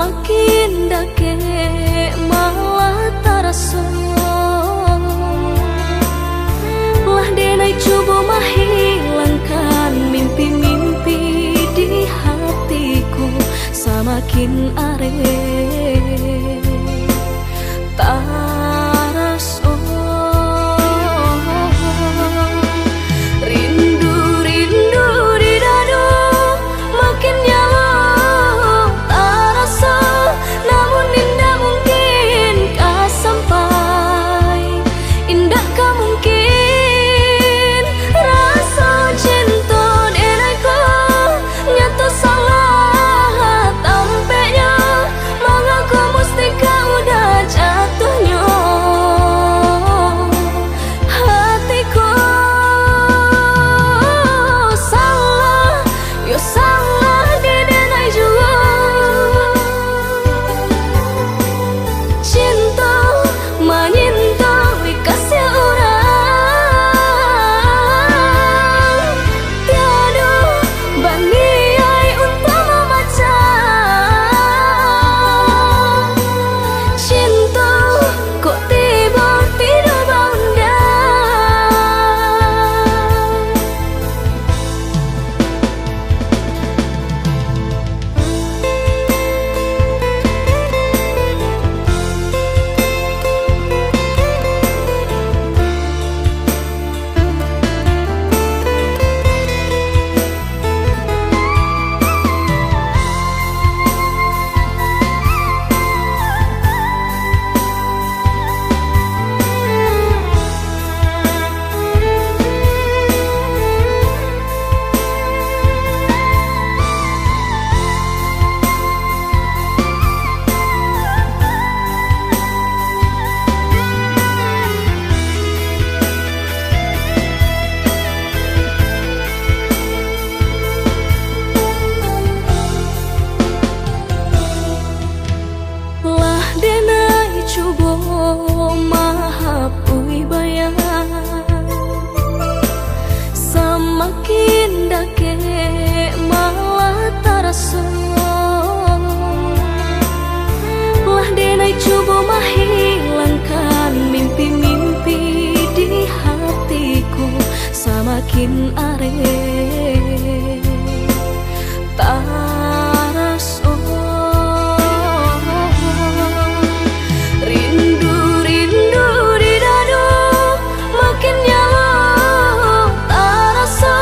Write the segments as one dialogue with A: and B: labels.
A: Samakin dake malah terasa lah denai coba menghilangkan mimpi-mimpi di hatiku. Samakin are terasa rindu-rindu di dadu makin nyala terasa, namun indah mungkin kah sampai, indah kah mungkin rasa cinta denaiku nyata salah tampaknya, mengaku mesti kau udah jatuhnya hatiku. Salah, yo salah di denai juga cinta menyinta kasih orang tiada baniai untuk membaca cinta kok tiba-tiba bunda. Denai coba mahapui bayang samakin dake malah terasa lah denai coba menghilangkan mimpi-mimpi di hatiku. Samakin are terasa rindu-rindu di dadu makin nyala terasa,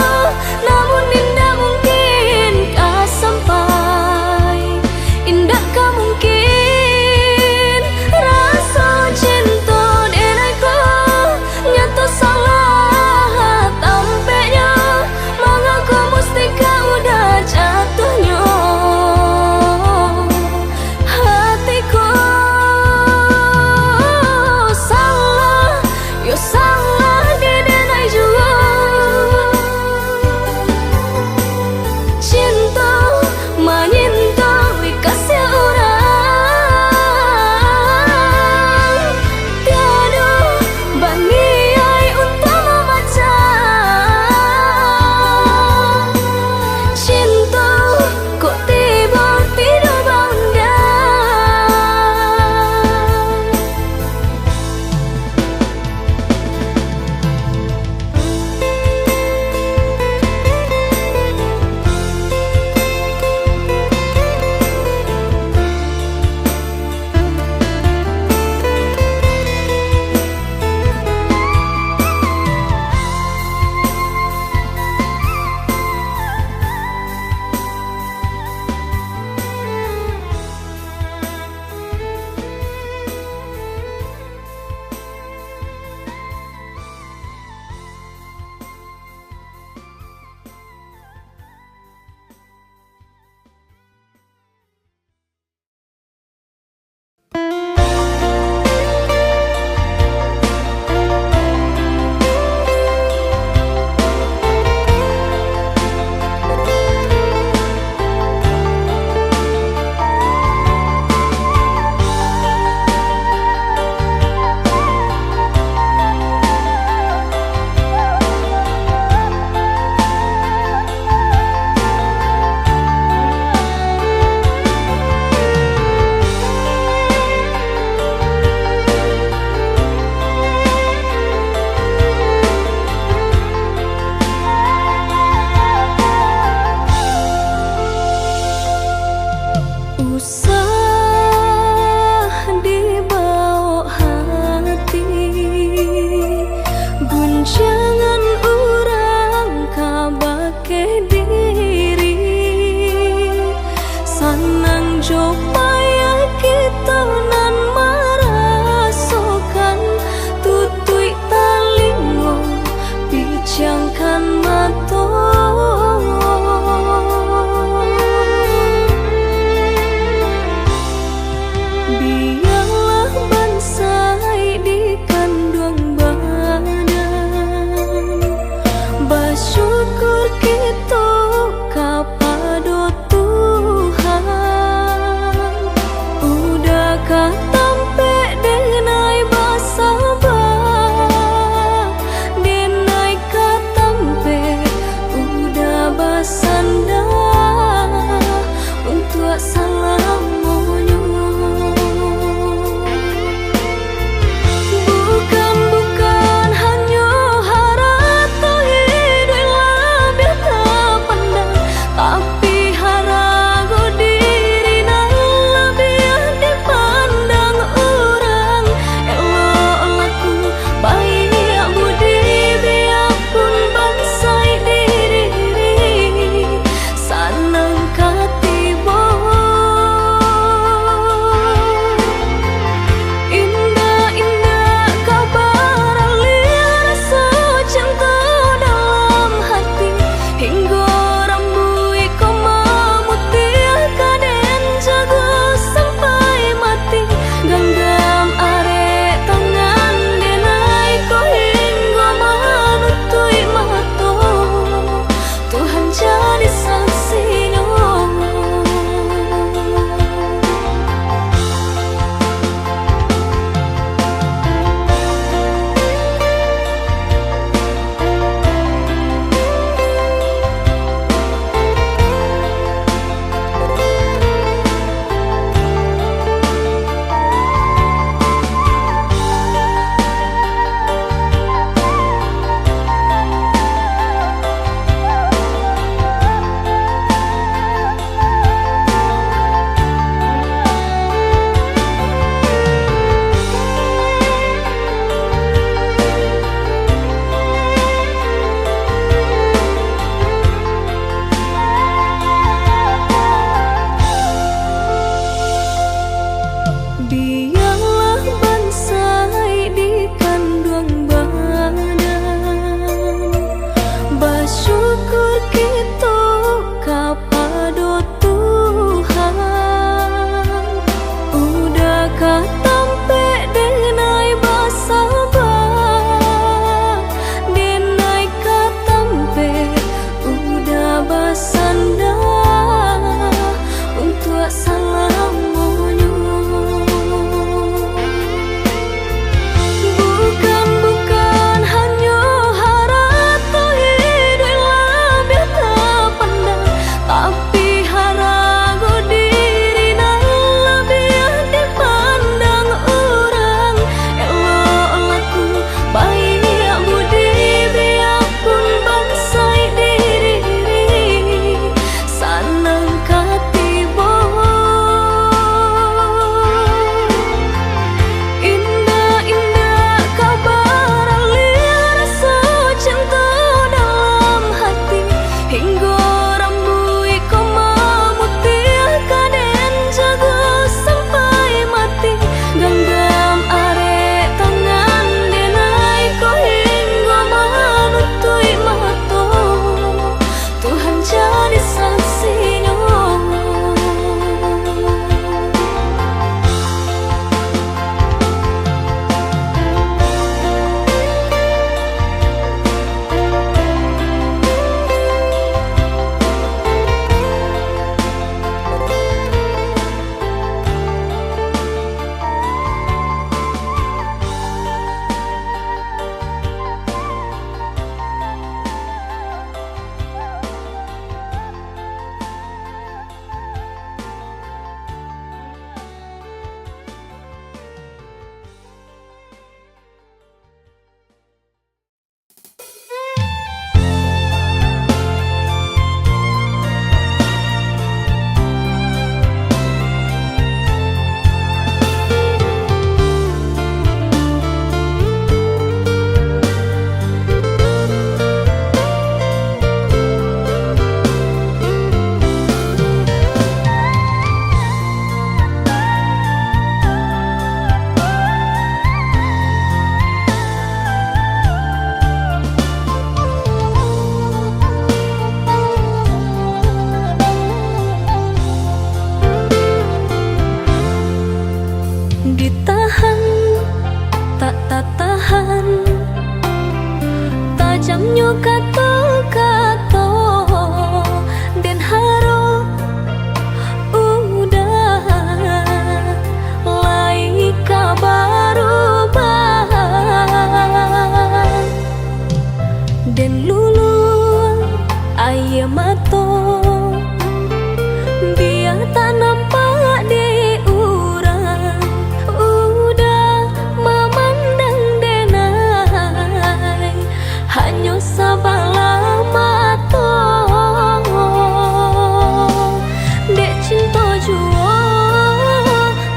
A: namun indah mungkin kah sampai, indah kah mungkin rasa cinta denaiku nyata salah tampaknya, mengaku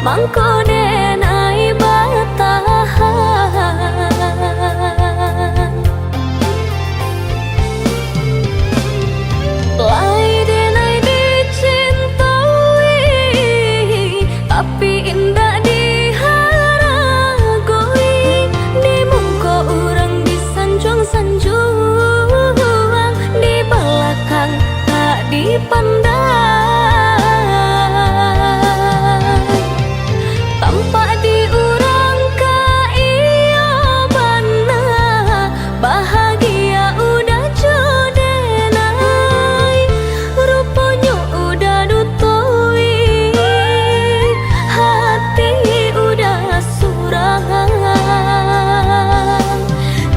A: mangko denai batahan. Lai denai dicintai, tapi indah diharagoi. Di mungko urang disanjung-sanjung, di belakang tak dipandang. Tampak diurang ka iya bana, bahagia udah jodenai, rupanya udah dutoi, hati udah surangan.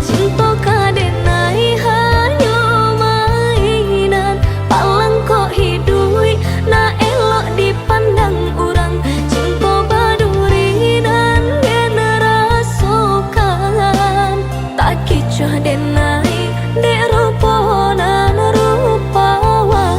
A: Cinta kadenai hanya mainan, palang kok hidui na elok dipandang urang. Cinta baduri dan generasokan, tak kicuh denai dek ruponan rupawan.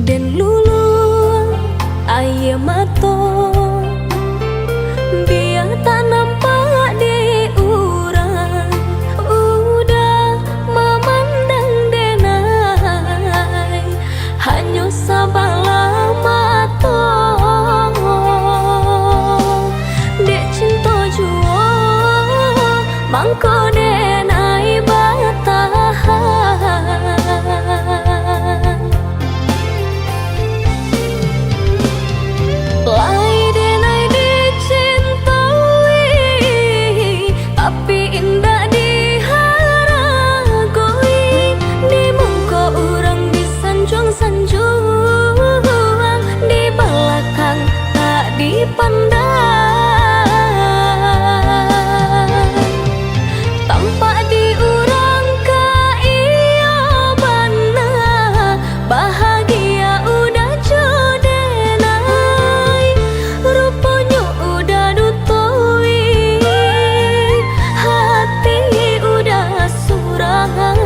A: Den lulu aye mato, biar tak nampak di urang. Udah memandang denai, hanya sabala mato. Dek cinta jua, mangko denai batahan. Lai denai dicintai, tapi indah diharagoi. Di mungko urang disanjung-sanjung, di belakang tak dipandang. Tampak diurang ka iya bana, bahagia udah jodenai, rupanya udah dutoi, hati udah surangan.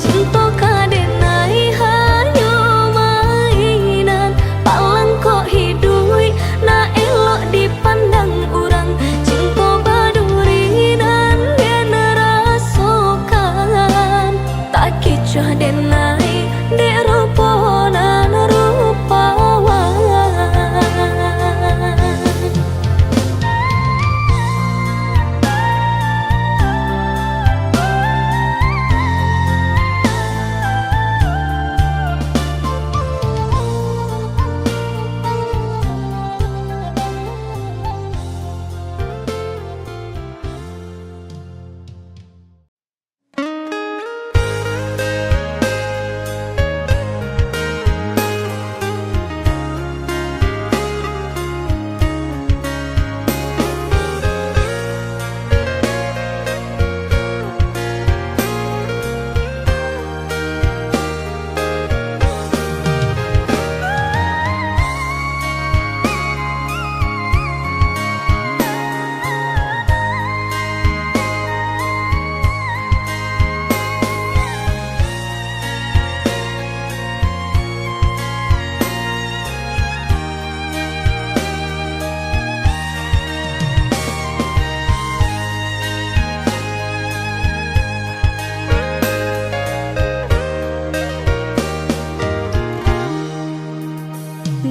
A: Cinta kadenai hanya mainan, palang kok hidui na elok dipandang urang. Cinta baduri dan generasokan, tak kicuh denai dek ruponan rupawan.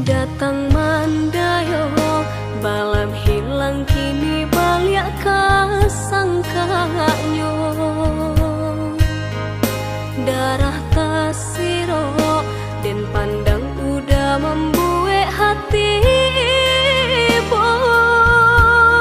A: Datang mandayo, balam hilang kini balik kasangkanyo. Darah tasiro dan pandang udah membuat hati boy.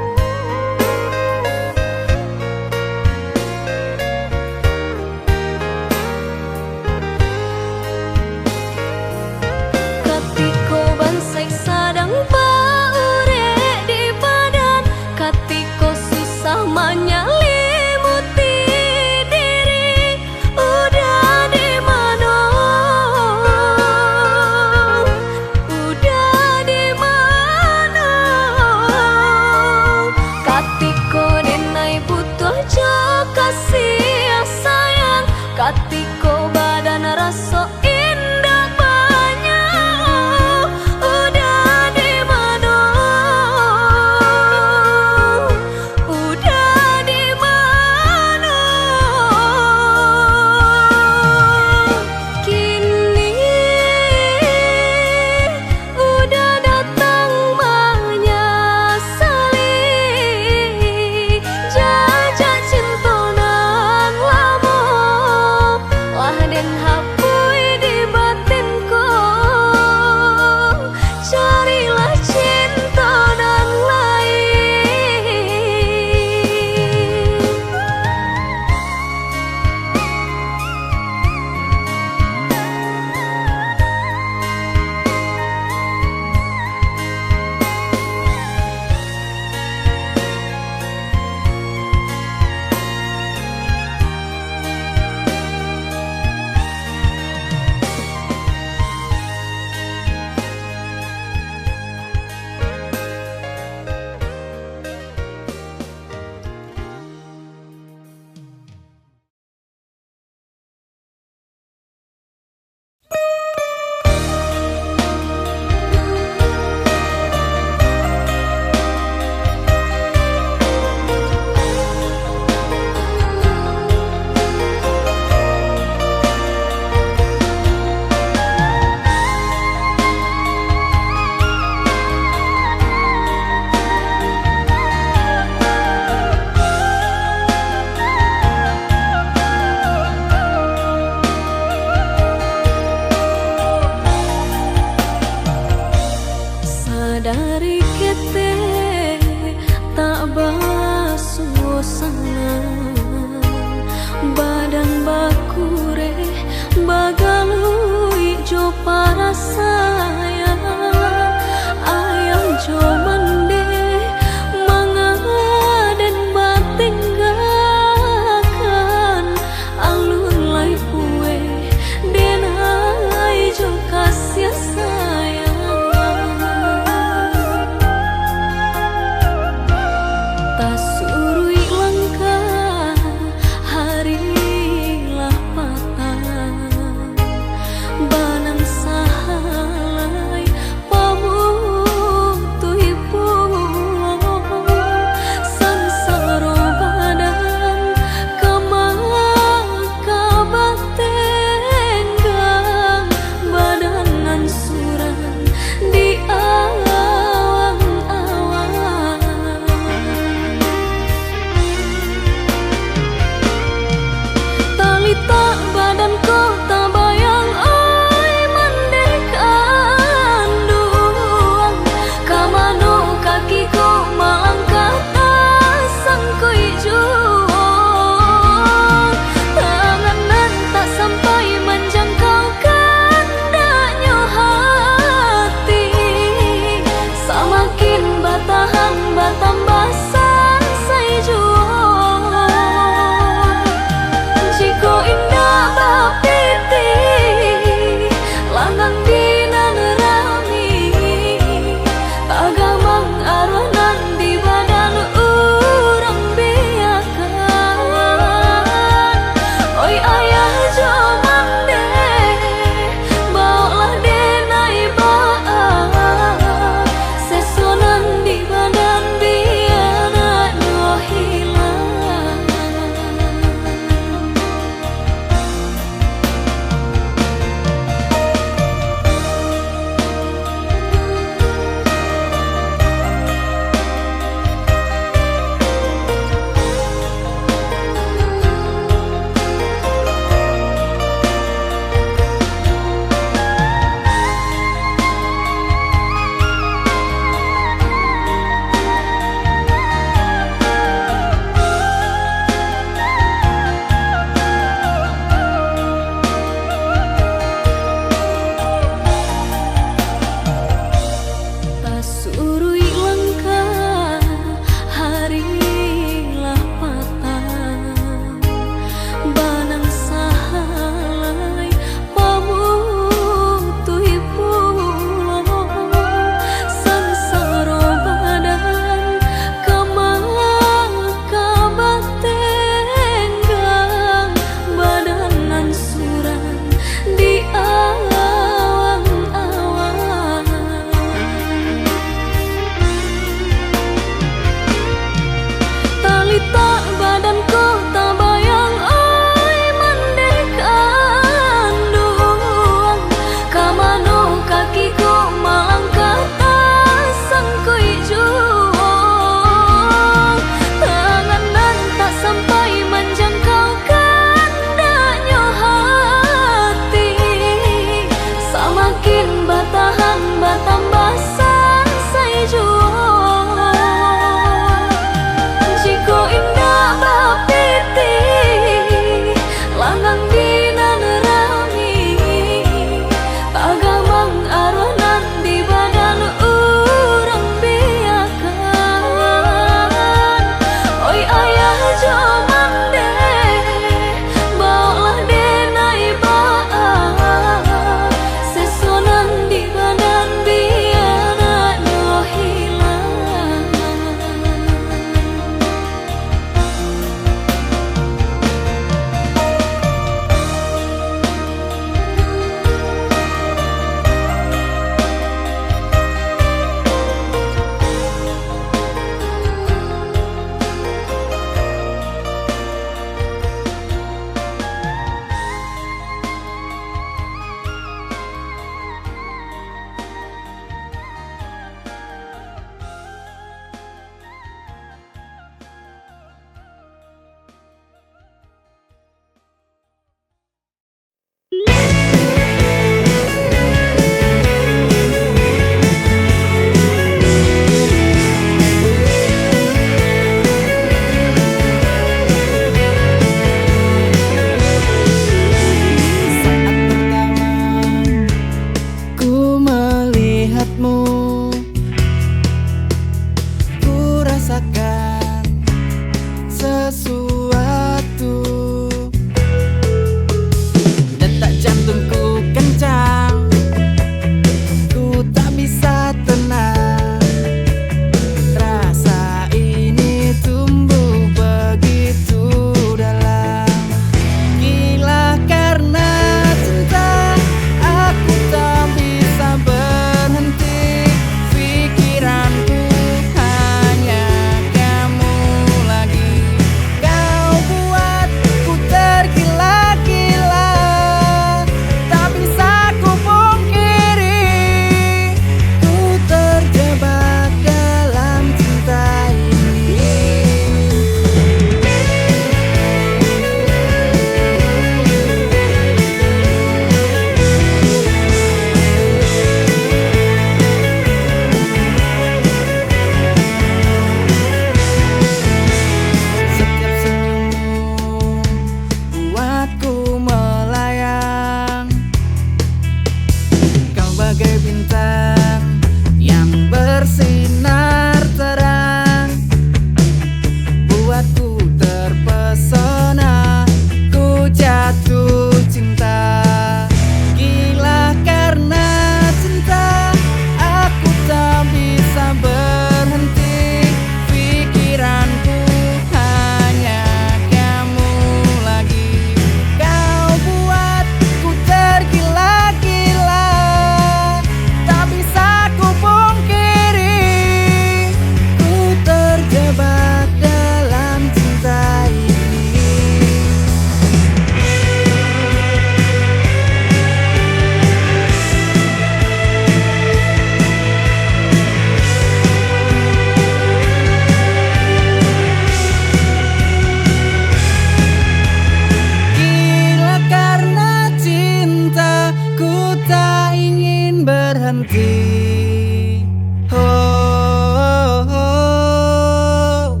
B: berhenti. Oh, oh, oh.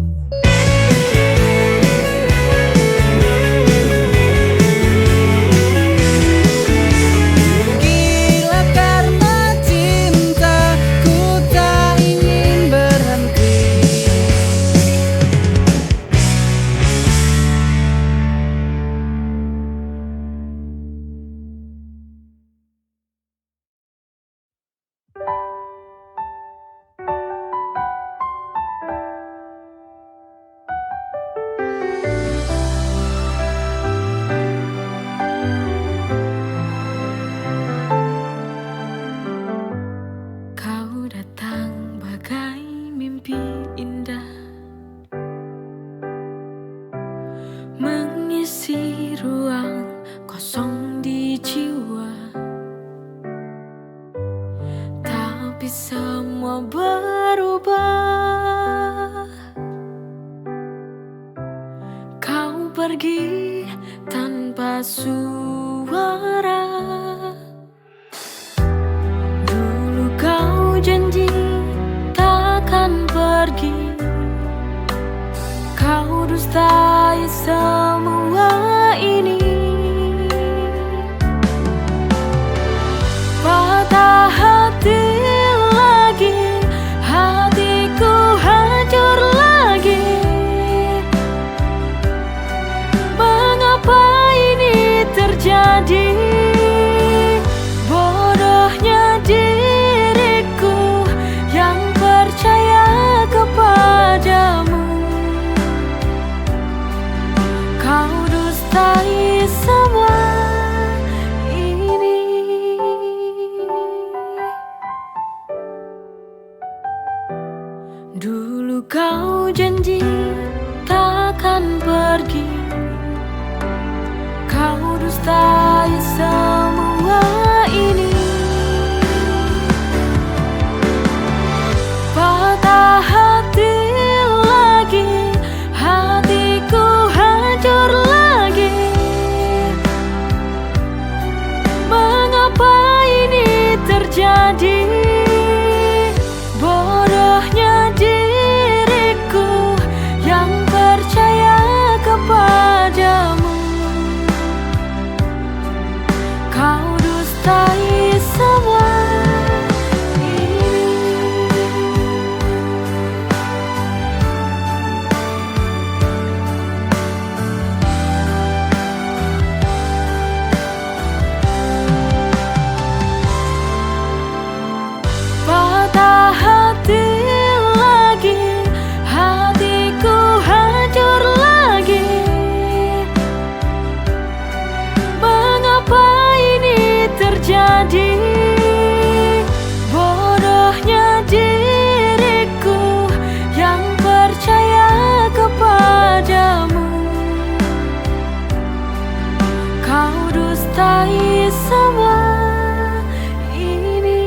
B: Gila karena cinta, ku tak ingin berhenti.
A: Kau datang bagai mimpi indah, mengisi ruang kosong di jiwa. Tapi semua berubah. Kau pergi tanpa suara. Dulu kau janji takkan pergi. Kau dustai semua ini. Patah hati lagi, hatiku hancur lagi. Mengapa ini terjadi? Bodohnya diriku yang percaya kepadamu. Kau dustai semua ini. Dulu kau janji takkan pergi. Kau dustai semua ini. Patah hati lagi, hatiku hancur lagi. Mengapa ini terjadi? Bodohnya diriku yang percaya kepadamu. Kau dustai semua ini. Patah hati lagi, hatiku hancur lagi. Mengapa ini terjadi? Bodohnya diriku yang percaya kepadamu. Kau dustai semua ini.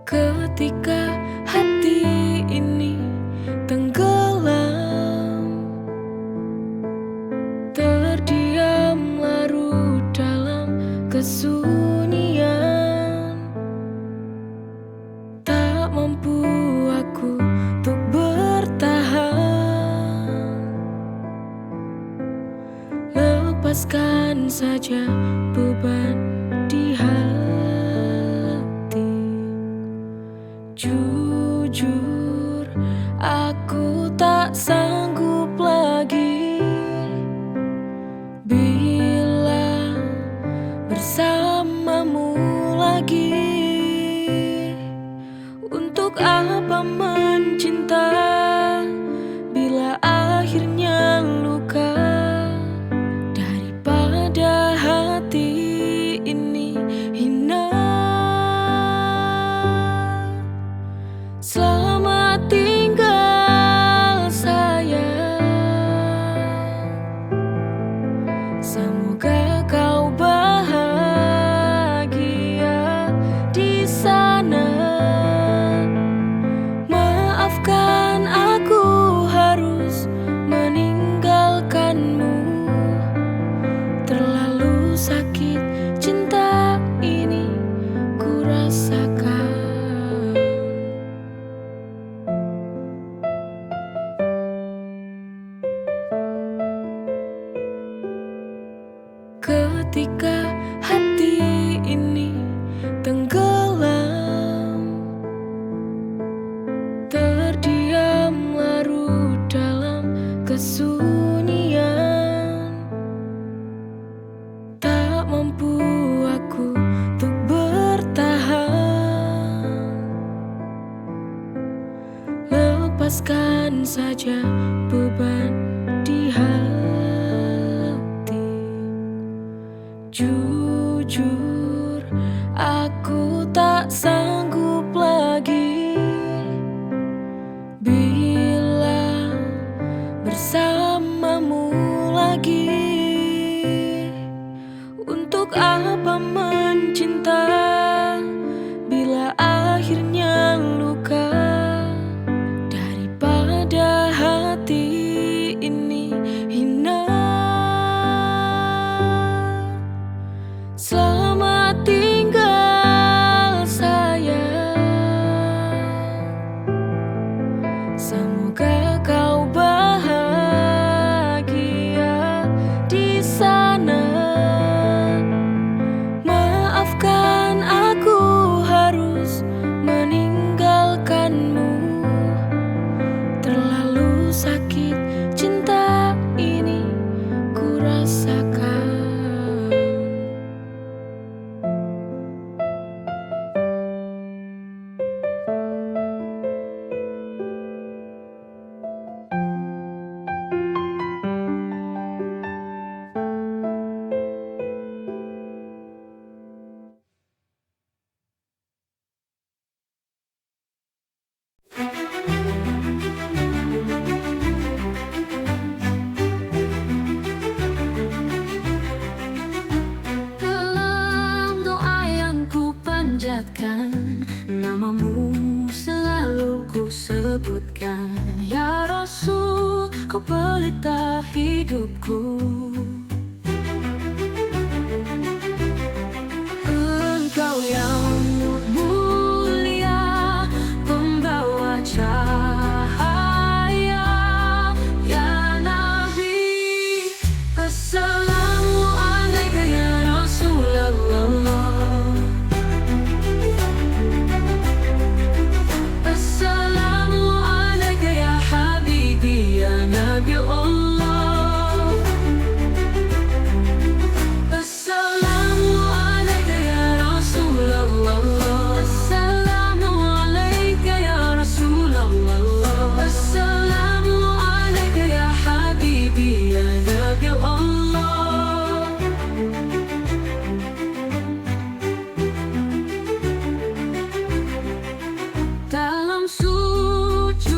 A: Ketika hati ini tenggelam, terdiam larut dalam kesunyian. Tak mampu aku untuk bertahan. Lepaskan saja beban di hati. Jujur, aku tak sanggup lagi bila bersamamu lagi. Untuk apa mencinta bila akhirnya luka? Daripada hati kesunyian. Tak mampu aku untuk bertahan. Lepaskan saja beban di hati. Jujur, aku tak sanggup lagi bila bersamamu lagi. Untuk apa mencinta bila akhirnya luka? Daripada hati ini hina. Selamat tinggal sayang, semoga kau bahagia di sana. Maafkan aku harus meninggalkanmu. Terlalu sakit cinta ini ku rasakan.
C: Dalam doa yang ku panjatkan, namamu selalu ku sebutkan. Ya Rasul, kau pelita hidupku. Engkau yang mulia, pembawa cahaya. Ya Nabi, assalamu alaika ya Rasulullah. Assalamu alaika ya Habibi ya Nabi Allah. Assalamu alaika ya Rasulullah. Assalamu alaika ya Rasulullah. Assalamu alaika ya Habibi ya Nabi Allah. Dalam sujudku,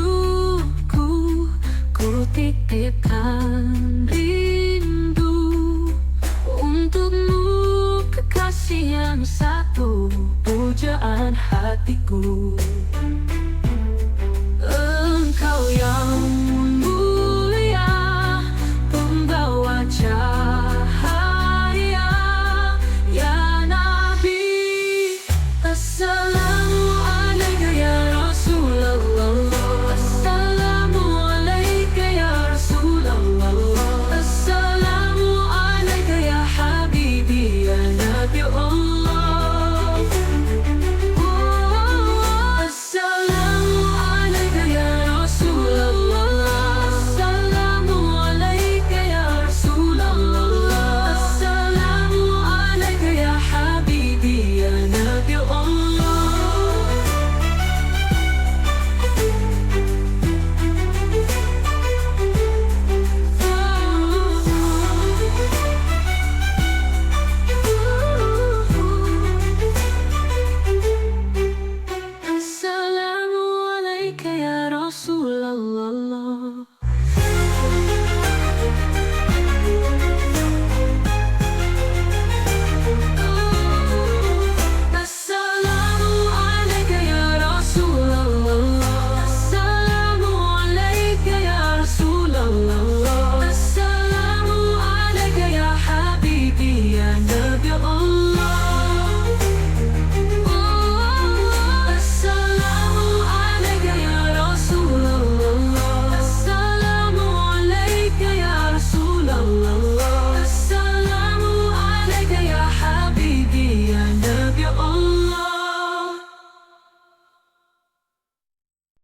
C: ku titipkan rindu untukmu, kekasih yang satu, pujaan hatiku.